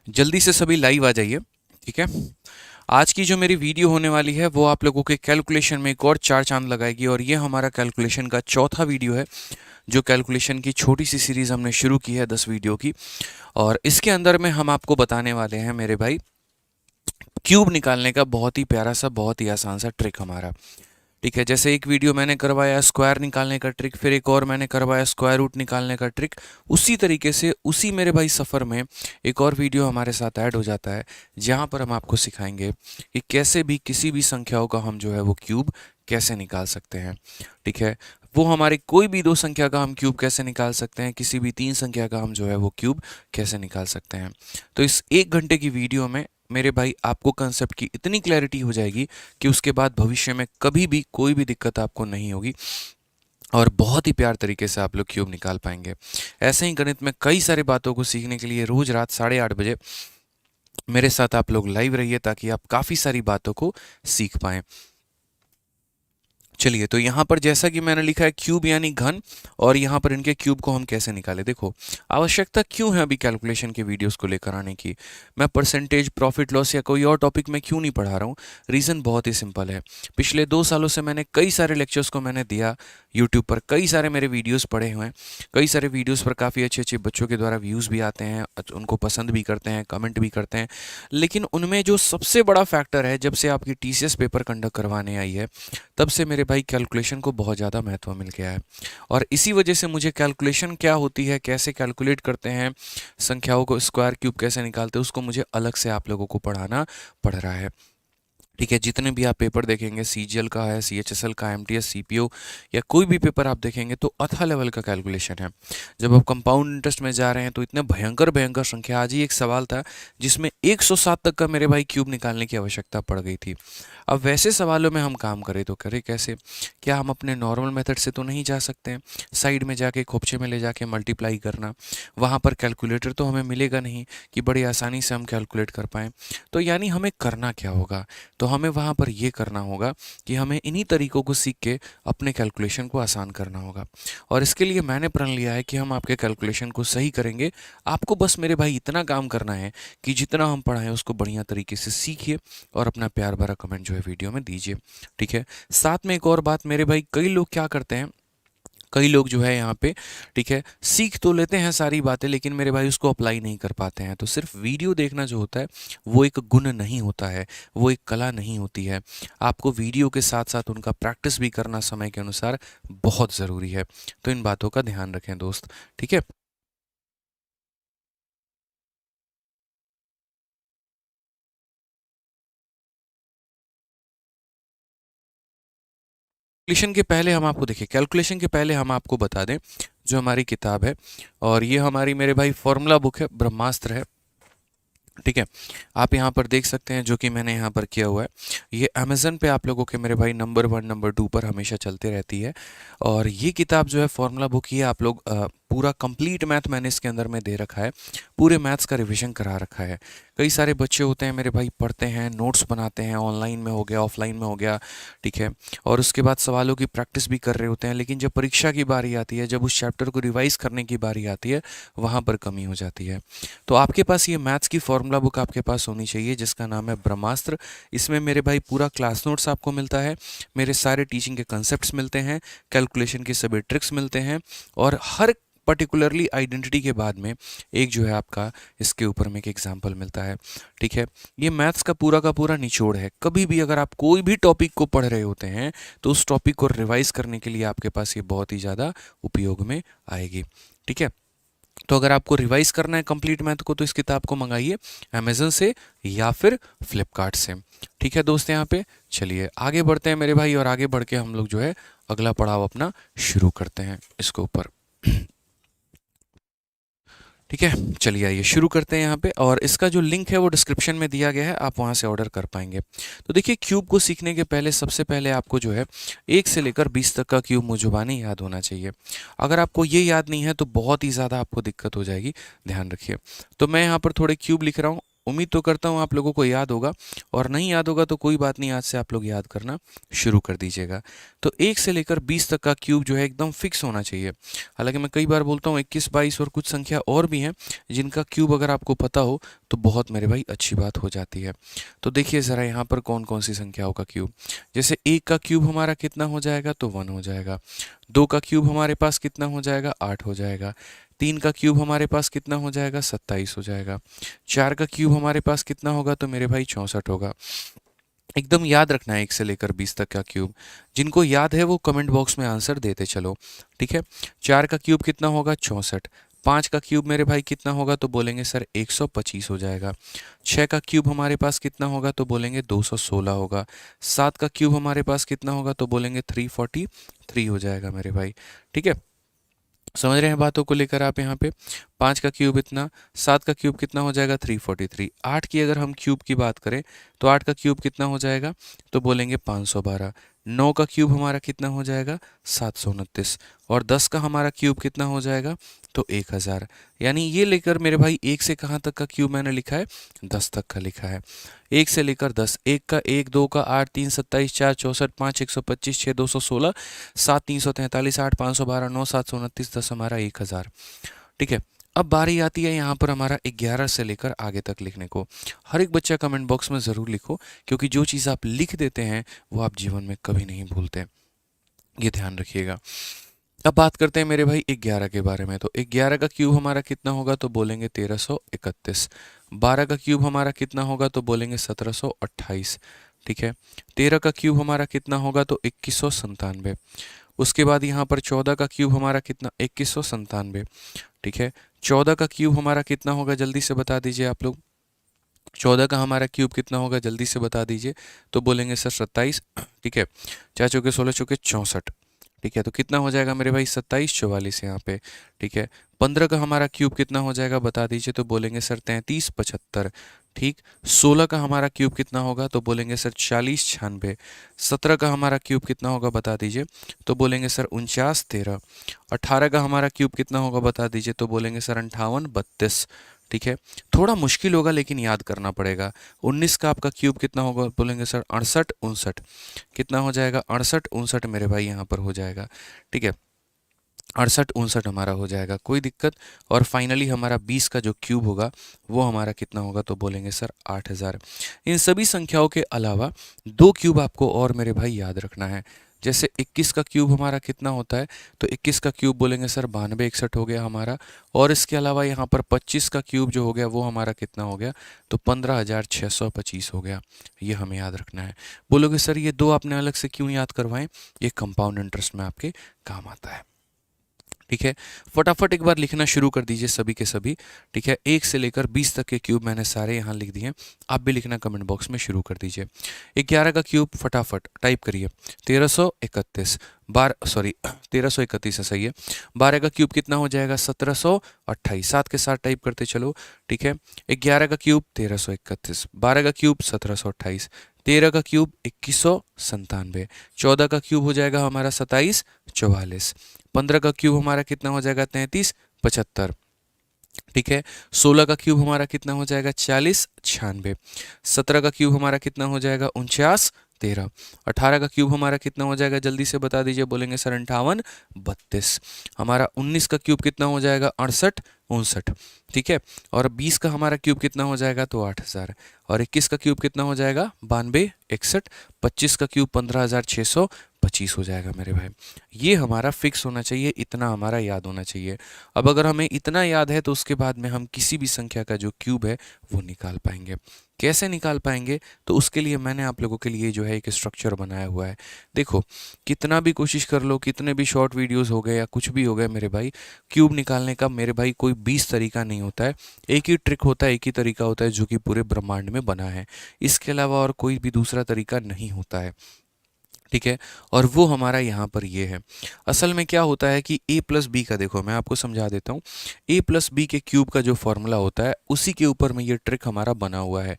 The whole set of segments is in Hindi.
जल्दी से सभी लाइव आ जाइए। ठीक है, आज की जो मेरी वीडियो होने वाली है वो आप लोगों के कैलकुलेशन में एक और चार चांद लगाएगी। और ये हमारा कैलकुलेशन का चौथा वीडियो है, जो कैलकुलेशन की छोटी सी सीरीज़ हमने शुरू की है 10 वीडियो की। और इसके अंदर में हम आपको बताने वाले हैं मेरे भाई क्यूब निकालने का बहुत ही प्यारा सा, बहुत ही आसान सा ट्रिक हमारा। ठीक है, जैसे एक वीडियो मैंने करवाया स्क्वायर निकालने का ट्रिक, फिर एक और मैंने करवाया स्क्वायर रूट निकालने का ट्रिक, उसी तरीके से उसी मेरे भाई सफ़र में एक और वीडियो हमारे साथ ऐड हो जाता है, जहाँ पर हम आपको सिखाएंगे कि कैसे भी किसी भी संख्याओं का हम जो है वो क्यूब कैसे निकाल सकते हैं। ठीक है, वो हमारे कोई भी दो संख्या का हम क्यूब कैसे निकाल सकते हैं, किसी भी तीन संख्या का हम जो है वो क्यूब कैसे निकाल सकते हैं। तो इस 1 घंटे की वीडियो में मेरे भाई आपको कंसेप्ट की इतनी क्लैरिटी हो जाएगी कि उसके बाद भविष्य में कभी भी कोई भी दिक्कत आपको नहीं होगी और बहुत ही प्यार तरीके से आप लोग क्यूब निकाल पाएंगे। ऐसे ही गणित में कई सारी बातों को सीखने के लिए रोज रात 8:30 बजे मेरे साथ आप लोग लाइव रहिए, ताकि आप काफ़ी सारी बातों को सीख पाएं। चलिए, तो यहाँ पर जैसा कि मैंने लिखा है क्यूब यानी घन, और यहाँ पर इनके क्यूब को हम कैसे निकालें। देखो, आवश्यकता क्यों है अभी कैलकुलेशन के वीडियोस को लेकर आने की। मैं परसेंटेज, प्रॉफिट लॉस या कोई और टॉपिक में क्यों नहीं पढ़ा रहा हूँ। रीज़न बहुत ही सिंपल है। पिछले 2 सालों से मैंने कई सारे लेक्चर्स को मैंने दिया यूट्यूब पर, कई सारे मेरे वीडियोज़ पड़े हुए हैं। कई सारे वीडियोज़ पर काफ़ी अच्छे अच्छे बच्चों के द्वारा व्यूज़ भी आते हैं, उनको पसंद भी करते हैं, कमेंट भी करते हैं। लेकिन उनमें जो सबसे बड़ा फैक्टर है, जब से आपकी TCS पेपर कंडक्ट करवाने आई है, तब से मेरे भाई कैलकुलेशन को बहुत ज़्यादा महत्व मिल गया है। और इसी वजह से मुझे कैलकुलेशन क्या होती है, कैसे कैलकुलेट करते हैं, संख्याओं को स्क्वायर क्यूब कैसे निकालते हैं, उसको मुझे अलग से आप लोगों को पढ़ाना पड़ रहा है। ठीक है, जितने भी आप पेपर देखेंगे, CGL का है, CHSL का, MTS, CPO या कोई भी पेपर आप देखेंगे, तो अथा लेवल का कैलकुलेशन है। जब आप कंपाउंड इंटरेस्ट में जा रहे हैं तो इतने भयंकर भयंकर संख्या। आज ही एक सवाल था जिसमें 107 तक का मेरे भाई क्यूब निकालने की आवश्यकता पड़ गई थी। अब वैसे सवालों में हम काम करें तो करें कैसे। क्या हम अपने नॉर्मल मेथड से तो नहीं जा सकते हैं, साइड में जाके खोपचे में ले जाके मल्टीप्लाई करना, वहाँ पर कैलकुलेटर तो हमें मिलेगा नहीं कि बड़ी आसानी से हम कैलकुलेट कर पाएँ। तो यानी हमें करना क्या होगा, तो हमें वहाँ पर ये करना होगा कि हमें इन्हीं तरीकों को सीख के अपने कैलकुलेशन को आसान करना होगा। और इसके लिए मैंने प्रण लिया है कि हम आपके कैलकुलेशन को सही करेंगे। आपको बस मेरे भाई इतना काम करना है कि जितना हम पढ़ाएं उसको बढ़िया तरीके से सीखिए और अपना प्यार भरा कमेंट जो है वीडियो में दीजिए। ठीक है, साथ में एक और बात मेरे भाई, कई लोग क्या करते हैं, कई लोग जो है यहाँ पे, ठीक है, सीख तो लेते हैं सारी बातें, लेकिन मेरे भाई उसको अप्लाई नहीं कर पाते हैं। तो सिर्फ वीडियो देखना जो होता है वो एक गुण नहीं होता है, वो एक कला नहीं होती है। आपको वीडियो के साथ साथ उनका प्रैक्टिस भी करना समय के अनुसार बहुत ज़रूरी है। तो इन बातों का ध्यान रखें दोस्त। ठीक है, कैलकुलेशन के पहले हम आपको, देखिए, कैलकुलेशन के पहले हम आपको बता दें जो हमारी किताब है, और ये हमारी मेरे भाई फॉर्मूला बुक है, ब्रह्मास्त्र है। ठीक है, आप यहाँ पर देख सकते हैं जो कि मैंने यहाँ पर किया हुआ है। ये अमेज़न पे आप लोगों के मेरे भाई नंबर 1 नंबर 2 पर हमेशा चलते रहती है। और ये किताब जो है फॉर्मूला बुक, ये आप लोग पूरा कंप्लीट मैथ मैंने इसके अंदर में दे रखा है, पूरे मैथ्स का रिवीजन करा रखा है। कई सारे बच्चे होते हैं मेरे भाई, पढ़ते हैं, नोट्स बनाते हैं, ऑनलाइन में हो गया, ऑफलाइन में हो गया। ठीक है, और उसके बाद सवालों की प्रैक्टिस भी कर रहे होते हैं, लेकिन जब परीक्षा की बारी आती है, जब उस चैप्टर को रिवाइज करने की बारी आती है, वहाँ पर कमी हो जाती है। तो आपके पास ये मैथ्स की फॉर्मूला बुक आपके पास होनी चाहिए, जिसका नाम है ब्रह्मास्त्र। इसमें मेरे भाई पूरा क्लास नोट्स आपको मिलता है, मेरे सारे टीचिंग के कंसेप्ट्स मिलते हैं, कैलकुलेशन के सभी ट्रिक्स मिलते हैं, और हर पर्टिकुलरली आइडेंटिटी के बाद में एक जो है आपका इसके ऊपर में एक एग्जाम्पल मिलता है। ठीक है, ये मैथ्स का पूरा निचोड़ है। कभी भी अगर आप कोई भी टॉपिक को पढ़ रहे होते हैं तो उस टॉपिक को रिवाइज करने के लिए आपके पास ये बहुत ही ज़्यादा उपयोग में आएगी। ठीक है, तो अगर आपको रिवाइज करना है कंप्लीट मैथ को, तो इस किताब को मंगाइए अमेजन से या फिर फ्लिपकार्ट से। ठीक है दोस्त, यहाँ पे चलिए आगे बढ़ते हैं मेरे भाई, और आगे बढ़ के हम लोग जो है अगला पड़ाव अपना शुरू करते हैं इसके ऊपर। ठीक है, चलिए आइए शुरू करते हैं यहाँ पे, और इसका जो लिंक है वो डिस्क्रिप्शन में दिया गया है, आप वहाँ से ऑर्डर कर पाएंगे। तो देखिए, क्यूब को सीखने के पहले सबसे पहले आपको जो है 1 से लेकर 20 तक का क्यूब मुजुबानी याद होना चाहिए। अगर आपको ये याद नहीं है तो बहुत ही ज़्यादा आपको दिक्कत हो जाएगी, ध्यान रखिए। तो मैं यहाँ पर थोड़े क्यूब लिख रहा हूँ, उम्मीद तो करता हूँ आप लोगों को याद होगा, और नहीं याद होगा तो कोई बात नहीं, आज से आप लोग याद करना शुरू कर दीजिएगा। तो 1 से लेकर 20 तक का क्यूब जो है एकदम फिक्स होना चाहिए। हालांकि मैं कई बार बोलता हूँ 21, 22 और कुछ संख्या और भी हैं जिनका क्यूब अगर आपको पता हो तो बहुत मेरे भाई अच्छी बात हो जाती है। तो देखिए ज़रा यहाँ पर कौन कौन सी संख्याओं का क्यूब। जैसे 1 का क्यूब हमारा कितना हो जाएगा, तो 1 हो जाएगा। 2 का क्यूब हमारे पास कितना हो जाएगा, 8 हो जाएगा। 3 का क्यूब हमारे पास कितना हो जाएगा, 27 हो जाएगा। 4 का क्यूब हमारे पास कितना होगा, तो मेरे भाई 64 होगा। एकदम याद रखना है 1 से लेकर 20 तक का क्यूब। जिनको याद है वो कमेंट बॉक्स में आंसर देते चलो, ठीक है। 4 का क्यूब कितना होगा, 64। 5 का क्यूब मेरे भाई कितना होगा, तो बोलेंगे सर 125 हो जाएगा। 6 का क्यूब हमारे पास कितना होगा, तो बोलेंगे 216 होगा। 7 का क्यूब हमारे पास कितना होगा, तो बोलेंगे 343 हो जाएगा मेरे भाई, ठीक है। समझ रहे हैं बातों को लेकर आप यहाँ पे। 5 का क्यूब इतना, 7 का क्यूब कितना हो जाएगा, 343। 8 की अगर हम क्यूब की बात करें तो 8 का क्यूब कितना हो जाएगा, तो बोलेंगे 512। 9 का क्यूब हमारा कितना हो जाएगा, 729। और 10 का हमारा क्यूब कितना हो जाएगा, तो 1000। यानी ये लेकर मेरे भाई 1 से कहाँ तक का क्यूब मैंने लिखा है, 10 तक का लिखा है। 1 से लेकर 10, 1 का 1, 2 का 8, 3 27, 4 64, 5 125, 6 216, 7 343, 8 512, 9 729, 10 हमारा 1000, ठीक है। अब बारी आती है यहाँ पर हमारा 11 से लेकर आगे तक लिखने को। हर एक बच्चा कमेंट बॉक्स में ज़रूर लिखो, क्योंकि जो चीज़ आप लिख देते हैं वो आप जीवन में कभी नहीं भूलते, ये ध्यान रखिएगा। अब बात करते हैं मेरे भाई 11 के बारे में। तो 11 का क्यूब हमारा कितना होगा, तो बोलेंगे 1331। 12 का क्यूब हमारा कितना होगा, तो बोलेंगे 1728, ठीक है। 13 का क्यूब हमारा कितना होगा, तो 2197। उसके बाद यहाँ पर 14 का क्यूब हमारा कितना, 2197, ठीक है। 14 का क्यूब हमारा कितना होगा, जल्दी से बता दीजिए आप लोग। 14 का हमारा क्यूब कितना होगा, जल्दी से बता दीजिए। तो बोलेंगे सर 27, ठीक है। 4 चौके 16 चौके 64, ठीक है। तो कितना हो जाएगा मेरे भाई, 27 44 यहाँ पे, ठीक है। 15 का हमारा क्यूब कितना हो जाएगा, बता दीजिए। तो बोलेंगे सर 33 75, ठीक। 16 का हमारा क्यूब कितना होगा, तो बोलेंगे सर 40 96। 17 का हमारा क्यूब कितना होगा, बता दीजिए। तो बोलेंगे सर 49 13। 18 का हमारा क्यूब कितना होगा, बता दीजिए। तो बोलेंगे सर 58 32, ठीक है। थोड़ा मुश्किल होगा लेकिन याद करना पड़ेगा। 19 का आपका क्यूब कितना होगा, बोलेंगे सर 68 59। कितना हो जाएगा, 68 59 मेरे भाई यहाँ पर हो जाएगा, ठीक है। 68 59 हमारा हो जाएगा, कोई दिक्कत। और फाइनली हमारा 20 का जो क्यूब होगा वो हमारा कितना होगा, तो बोलेंगे सर 8000। इन सभी संख्याओं के अलावा 2 क्यूब आपको और मेरे भाई याद रखना है। जैसे 21 का क्यूब हमारा कितना होता है, तो 21 का क्यूब बोलेंगे सर 92 61 हो गया हमारा। और इसके अलावा यहाँ पर 25 का क्यूब जो हो गया वो हमारा कितना हो गया, तो 15625 हो गया। ये हमें याद रखना है। बोलोगे सर ये 2 आपने अलग से क्यों याद करवाएं, ये कंपाउंड इंटरेस्ट में आपके काम आता है, ठीक है। फटाफट एक बार लिखना शुरू कर दीजिए सभी के सभी, ठीक है। 1 से लेकर 20 तक के क्यूब मैंने सारे यहाँ लिख दिए, आप भी लिखना कमेंट बॉक्स में शुरू कर दीजिए। 11 का क्यूब फटाफट टाइप करिए, 1331। 1331 है, सही है। 12 का क्यूब कितना हो जाएगा, 1728, साथ के साथ टाइप करते चलो, ठीक है। 11 का क्यूब 1331, 12 का क्यूब 1728, 13 का क्यूब 2197, 14 का क्यूब हो जाएगा हमारा 27 44, 15 का क्यूब हमारा कितना हो जाएगा, 33 75, ठीक है। 16 का क्यूब हमारा कितना हो जाएगा, 40 96। 17 का क्यूब हमारा कितना हो जाएगा, 49 13। 18 का क्यूब हमारा कितना हो जाएगा, जल्दी से बता दीजिए। बोलेंगे सर 58 32। हमारा 19 का क्यूब कितना हो जाएगा, 68 59, ठीक है। और 20 का हमारा क्यूब कितना हो जाएगा, तो 8000। और 21 का क्यूब कितना हो जाएगा, 92 61। 25 का क्यूब 15625 हो जाएगा मेरे भाई। ये हमारा फिक्स होना चाहिए, इतना हमारा याद होना चाहिए। अब अगर हमें इतना याद है तो उसके बाद में हम किसी भी संख्या का जो क्यूब है वो निकाल पाएंगे। कैसे निकाल पाएंगे, तो उसके लिए मैंने आप लोगों के लिए जो है एक स्ट्रक्चर बनाया हुआ है। देखो कितना भी कोशिश कर लो, कितने भी शॉर्ट वीडियोस हो गए या कुछ भी हो गए मेरे भाई, क्यूब निकालने का मेरे भाई कोई 20 तरीका नहीं होता है। एक ही ट्रिक होता है, एक ही तरीका होता है जो कि पूरे ब्रह्मांड में बना है। इसके अलावा और कोई भी दूसरा तरीका नहीं होता है, ठीक है। और वो हमारा यहाँ पर ये है। असल में क्या होता है कि a प्लस बी का, देखो मैं आपको समझा देता हूँ। a प्लस बी के क्यूब का जो फॉर्मूला होता है उसी के ऊपर में ये ट्रिक हमारा बना हुआ है।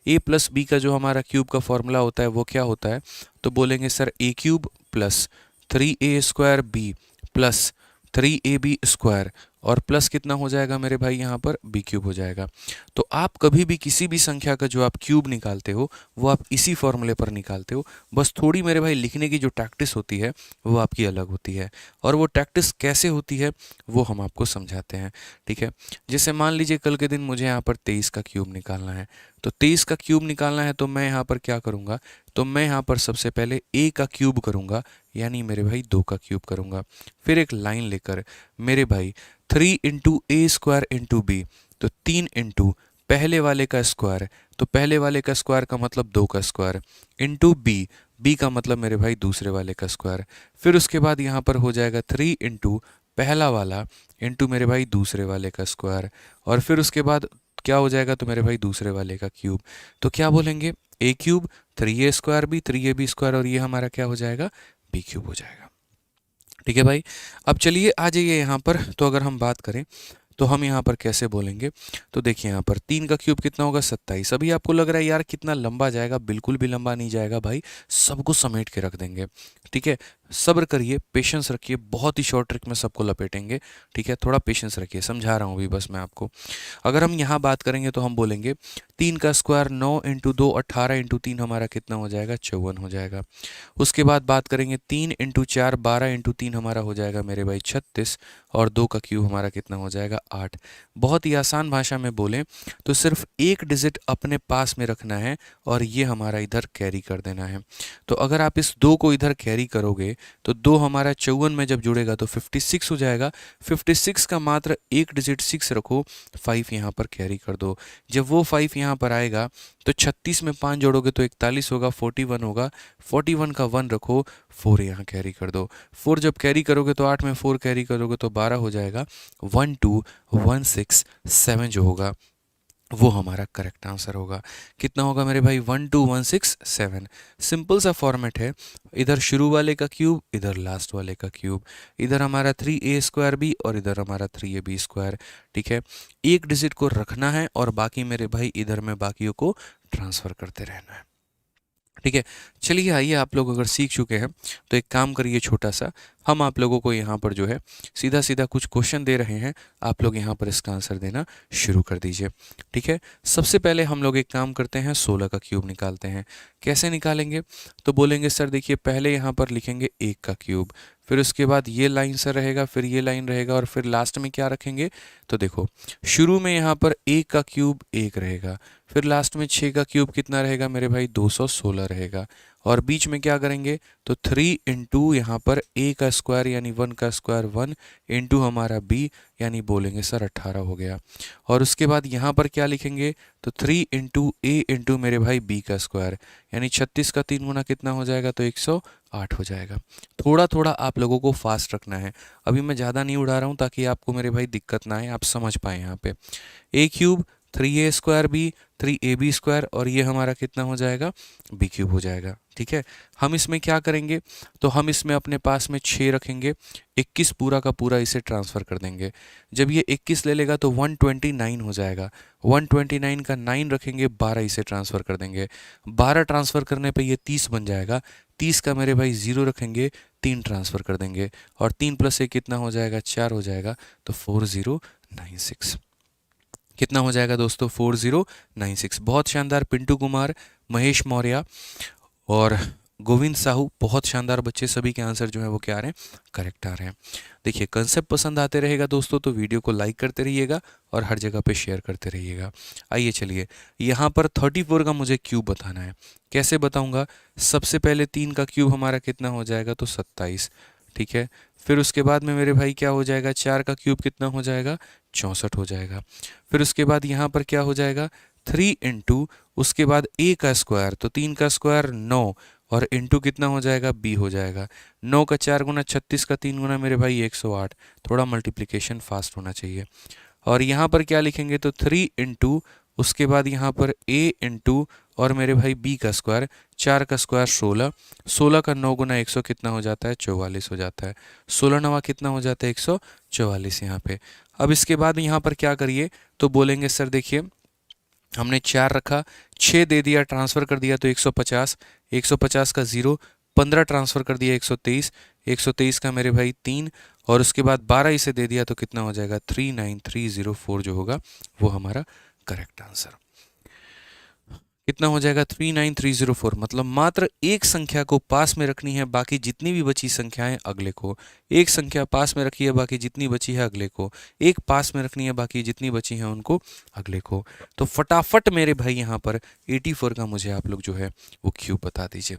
a प्लस बी का जो हमारा क्यूब का फॉर्मूला होता है वो क्या होता है, तो बोलेंगे sir a cube plus 3a square b plus 3ab square और प्लस कितना हो जाएगा मेरे भाई यहाँ पर बी क्यूब हो जाएगा। तो आप कभी भी किसी भी संख्या का जो आप क्यूब निकालते हो वो आप इसी फॉर्मूले पर निकालते हो, बस थोड़ी मेरे भाई लिखने की जो प्रैक्टिस होती है वो आपकी अलग होती है, और वो प्रैक्टिस कैसे होती है वो हम आपको समझाते हैं। ठीक है, जैसे मान लीजिए कल के दिन मुझे यहाँ पर 23 का क्यूब निकालना है, तो 23 का क्यूब निकालना है तो मैं यहाँ पर क्या करूँगा, तो मैं यहाँ पर सबसे पहले a का क्यूब करूँगा, यानी मेरे भाई 2 का क्यूब करूँगा, फिर एक लाइन लेकर मेरे भाई 3 इंटू ए स्क्वायर इंटू बी, तो 3 इंटू पहले वाले का स्क्वायर, तो पहले वाले का स्क्वायर का मतलब 2 का स्क्वायर, इंटू बी, बी का मतलब मेरे भाई दूसरे वाले का स्क्वायर, फिर उसके बाद यहाँ पर हो जाएगा 3 इंटू पहला वाला इंटू मेरे भाई दूसरे वाले का स्क्वायर, और फिर उसके बाद क्या हो जाएगा, तो मेरे भाई दूसरे वाले का क्यूब। तो क्या बोलेंगे, a cube 3a square B 3ab square, और ये हमारा क्या हो जाएगा, बी क्यूब हो जाएगा। ठीक है भाई, अब चलिए आ जाइए यहाँ पर। तो अगर हम बात करें तो हम यहाँ पर कैसे बोलेंगे, तो देखिए यहाँ पर 3 का क्यूब कितना होगा 27। अभी आपको लग रहा है यार कितना लंबा जाएगा, बिल्कुल भी लंबा नहीं जाएगा भाई, सबको समेट के रख देंगे। ठीक है, सब्र करिए, पेशेंस रखिए, बहुत ही शॉर्ट ट्रिक में सबको लपेटेंगे। ठीक है, थोड़ा पेशेंस रखिए, समझा रहा हूँ अभी बस मैं आपको। अगर हम यहाँ बात करेंगे तो हम बोलेंगे 3 का स्क्वायर 9 इंटू 2 18 इंटू 3 हमारा कितना हो जाएगा, 54 हो जाएगा। उसके बाद बात करेंगे 3 इंटू 4 12 इंटू 3 हमारा हो जाएगा मेरे भाई 36, और 2 का क्यूब हमारा कितना हो जाएगा 8। बहुत ही आसान भाषा में बोलें तो सिर्फ एक डिजिट अपने पास में रखना है और ये हमारा इधर कैरी कर देना है। तो अगर आप इस 2 को इधर कैरी करोगे तो 2 हमारा 54 में जब जुड़ेगा तो 56 हो जाएगा। 56 का मात्र एक डिजिट 6 रखो, 5 यहाँ पर कैरी कर दो। जब वो 5 यहाँ पर आएगा तो 36 में 5 जोड़ोगे तो 41 होगा, 41 होगा, 41 का 1 रखो, 4 यहाँ कैरी कर दो। 4 जब कैरी करोगे तो 8 में 4 कैरी करोगे तो 12 हो जाएगा। 1 2 1 6 7 जो होगा वो हमारा करेक्ट आंसर होगा। कितना होगा मेरे भाई, 1 2 1 6 7। सिंपल सा फॉर्मेट है, इधर शुरू वाले का क्यूब, इधर लास्ट वाले का क्यूब, इधर हमारा 3a स्क्वायर बी और इधर हमारा 3ab स्क्वायर। ठीक है, एक डिजिट को रखना है और बाकी मेरे भाई इधर में बाकियों को ट्रांसफ़र करते रहना है। ठीक है, चलिए आइए, आप लोग अगर सीख चुके हैं तो एक काम करिए छोटा सा, हम आप लोगों को यहाँ पर जो है सीधा सीधा कुछ क्वेश्चन दे रहे हैं, आप लोग यहाँ पर इसका आंसर देना शुरू कर दीजिए। ठीक है, सबसे पहले हम लोग एक काम करते हैं, 16 का क्यूब निकालते हैं। कैसे निकालेंगे, तो बोलेंगे सर देखिए पहले यहाँ पर लिखेंगे 1 का क्यूब, फिर उसके बाद ये लाइन सर रहेगा, फिर ये लाइन रहेगा, और फिर लास्ट में क्या रखेंगे, तो देखो शुरू में यहाँ पर 1 का क्यूब 1 रहेगा, फिर लास्ट में 6 का क्यूब कितना रहेगा मेरे भाई 216 रहेगा, और बीच में क्या करेंगे, तो 3 इंटू यहाँ पर a का स्क्वायर यानी 1 का स्क्वायर 1 इंटू हमारा b यानी बोलेंगे सर 18 हो गया, और उसके बाद यहाँ पर क्या लिखेंगे, तो 3 इंटू a इंटू मेरे भाई b का स्क्वायर यानी 36 का 3 गुना कितना हो जाएगा, तो 108 हो जाएगा। थोड़ा थोड़ा आप लोगों को फास्ट रखना है, अभी मैं ज़्यादा नहीं उड़ा रहा हूँ ताकि आपको मेरे भाई दिक्कत ना आए, आप समझ पाए। यहाँ पे a cube 3a square B 3ab square, और ये हमारा कितना हो जाएगा, b क्यूब हो जाएगा। ठीक है, हम इसमें क्या करेंगे, तो हम इसमें अपने पास में 6 रखेंगे, 21 पूरा का पूरा इसे ट्रांसफ़र कर देंगे। जब ये 21 ले लेगा तो 129 हो जाएगा, 129 का 9 रखेंगे, 12 इसे ट्रांसफ़र कर देंगे, 12 ट्रांसफ़र करने पे ये 30 बन जाएगा, 30 का मेरे भाई 0 रखेंगे, 3 ट्रांसफ़र कर देंगे, और 3 प्लस 1 कितना हो जाएगा, 4 हो जाएगा, तो 4096 कितना हो जाएगा दोस्तों, 4096। बहुत शानदार, पिंटू कुमार, महेश मौर्य और गोविंद साहू, बहुत शानदार बच्चे, सभी के आंसर जो है वो क्या आ रहे हैं, करेक्ट आ रहे हैं। देखिए कंसेप्ट पसंद आते रहेगा दोस्तों तो वीडियो को लाइक करते रहिएगा और हर जगह पे शेयर करते रहिएगा। आइए चलिए, यहाँ पर 34 का मुझे क्यूब बताना है। कैसे बताऊंगा, सबसे पहले 3 का क्यूब हमारा कितना हो जाएगा, तो 27। ठीक है, फिर उसके बाद में मेरे भाई क्या हो जाएगा, 4 का क्यूब कितना हो जाएगा, 64 हो जाएगा। फिर उसके बाद यहाँ पर क्या हो जाएगा, 3 इंटू उसके बाद a का स्क्वायर, तो 3 का स्क्वायर 9 और इंटू कितना हो जाएगा, b हो जाएगा। 9 का 4 गुना 36 का 3 गुना मेरे भाई 108। थोड़ा मल्टीप्लिकेशन फास्ट होना चाहिए। और यहाँ पर क्या लिखेंगे, तो 3 इंटू उसके बाद यहाँ पर a इंटू और मेरे भाई b का स्क्वायर, 4 का स्क्वायर 16, 16 का 9 गुना 100 कितना हो जाता है, 44 हो जाता है। 16 नवा कितना हो जाता है, 144 यहाँ पे। अब इसके बाद यहाँ पर क्या करिए, तो बोलेंगे सर देखिए हमने 4 रखा, 6 दे दिया, ट्रांसफ़र कर दिया तो 150, 150 का 0, 15 ट्रांसफ़र कर दिया 123, 123 का मेरे भाई 3, और उसके बाद 12 इसे दे दिया तो कितना हो जाएगा 39304 जो होगा वो हमारा करेक्ट आंसर। कितना हो जाएगा 39304, मतलब मात्र एक संख्या को पास में रखनी है, बाकी जितनी भी बची संख्याएं अगले को। एक संख्या पास में रखी है, बाकी जितनी बची है अगले को। एक पास में रखनी है, बाकी जितनी बची हैं उनको अगले को। तो फटाफट मेरे भाई यहाँ पर 84 का मुझे आप लोग जो है वो क्यूब बता दीजिए।